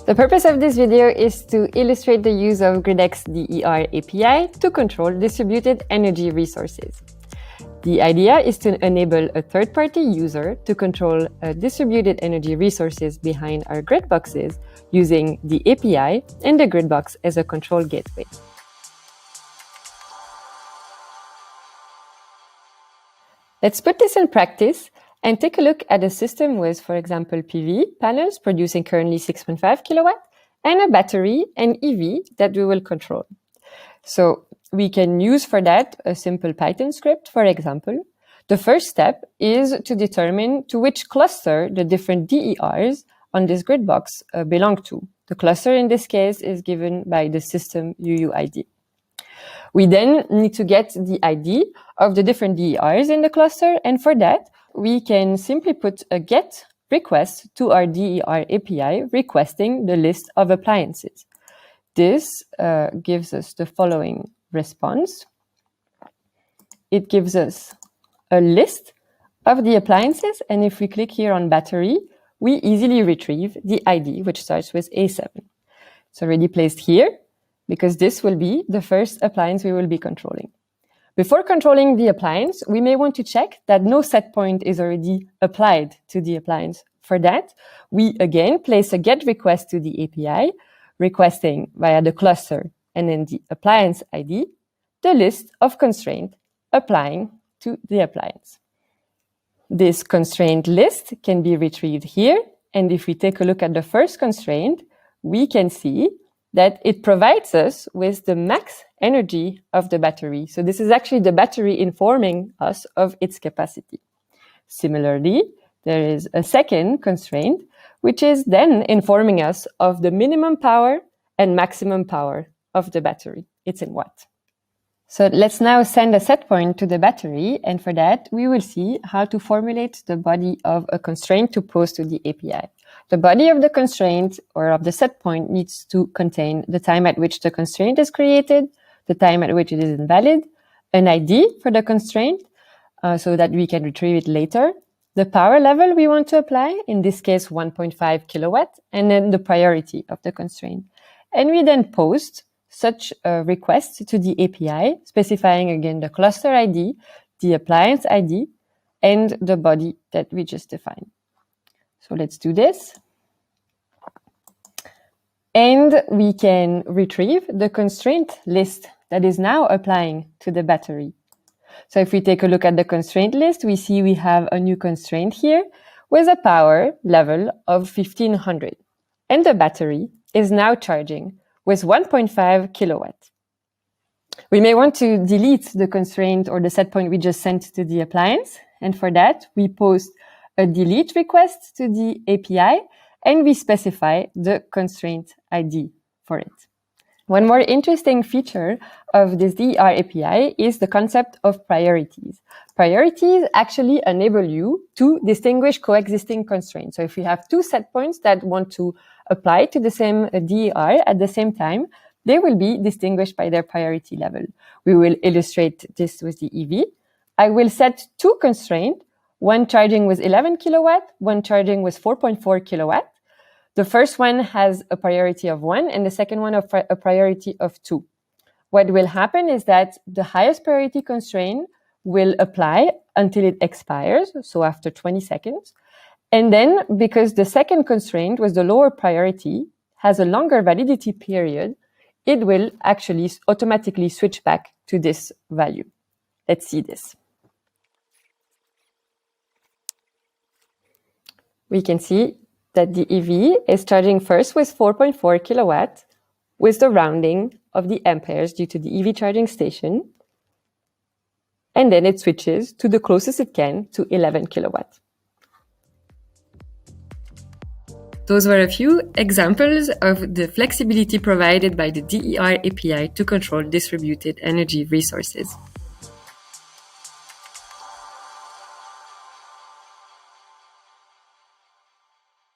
The purpose of this video is to illustrate the use of gridX DER API to control distributed energy resources. The idea is to enable a third-party user to control distributed energy resources behind our grid boxes using the API and the grid box as a control gateway. Let's put this in practice and take a look at a system with, for example, PV panels producing currently 6.5 kilowatt and a battery and EV that we will control. So we can use for that a simple Python script, for example. The first step is to determine to which cluster the different DERs on this grid box belong to. The cluster in this case is given by the system UUID. We then need to get the ID of the different DERs in the cluster, and for that, we can simply put a GET request to our DER API requesting the list of appliances. This gives us the following response. It gives us a list of the appliances, and if we click here on battery, we easily retrieve the ID, which starts with A7. It's already placed here, because this will be the first appliance we will be controlling. Before controlling the appliance, we may want to check that no set point is already applied to the appliance. For that, we again place a GET request to the API, requesting via the cluster and then the appliance ID, the list of constraints applying to the appliance. This constraint list can be retrieved here, and if we take a look at the first constraint, we can see that it provides us with the max energy of the battery. So this is actually the battery informing us of its capacity. Similarly, there is a second constraint, which is then informing us of the minimum power and maximum power of the battery. It's in watt. So let's now send a set point to the battery, and for that, we will see how to formulate the body of a constraint to pose to the API. The body of the constraint or of the set point needs to contain the time at which the constraint is created, the time at which it is invalid, an ID for the constraint so that we can retrieve it later, the power level we want to apply, in this case 1.5 kilowatt, and then the priority of the constraint. And we then post such a request to the API, specifying again the cluster ID, the appliance ID, and the body that we just defined. So let's do this. And we can retrieve the constraint list that is now applying to the battery. So if we take a look at the constraint list, we see we have a new constraint here with a power level of 1500. And the battery is now charging with 1.5 kilowatt. We may want to delete the constraint or the set point we just sent to the appliance. And for that, we post a delete request to the API, and we specify the constraint ID for it. One more interesting feature of this DER API is the concept of priorities. Priorities actually enable you to distinguish coexisting constraints. So if you have two set points that want to apply to the same DER at the same time, they will be distinguished by their priority level. We will illustrate this with the EV. I will set two constraints, one charging with 11 kilowatt, one charging with 4.4 kilowatt. The first one has a priority of 1 and the second one a priority of 2. What will happen is that the highest priority constraint will apply until it expires, so after 20 seconds. And then, because the second constraint with the lower priority has a longer validity period, it will actually automatically switch back to this value. Let's see this. We can see that the EV is charging first with 4.4 kilowatt with the rounding of the amperes due to the EV charging station. And then it switches to the closest it can to 11 kilowatt. Those were a few examples of the flexibility provided by the DER API to control distributed energy resources.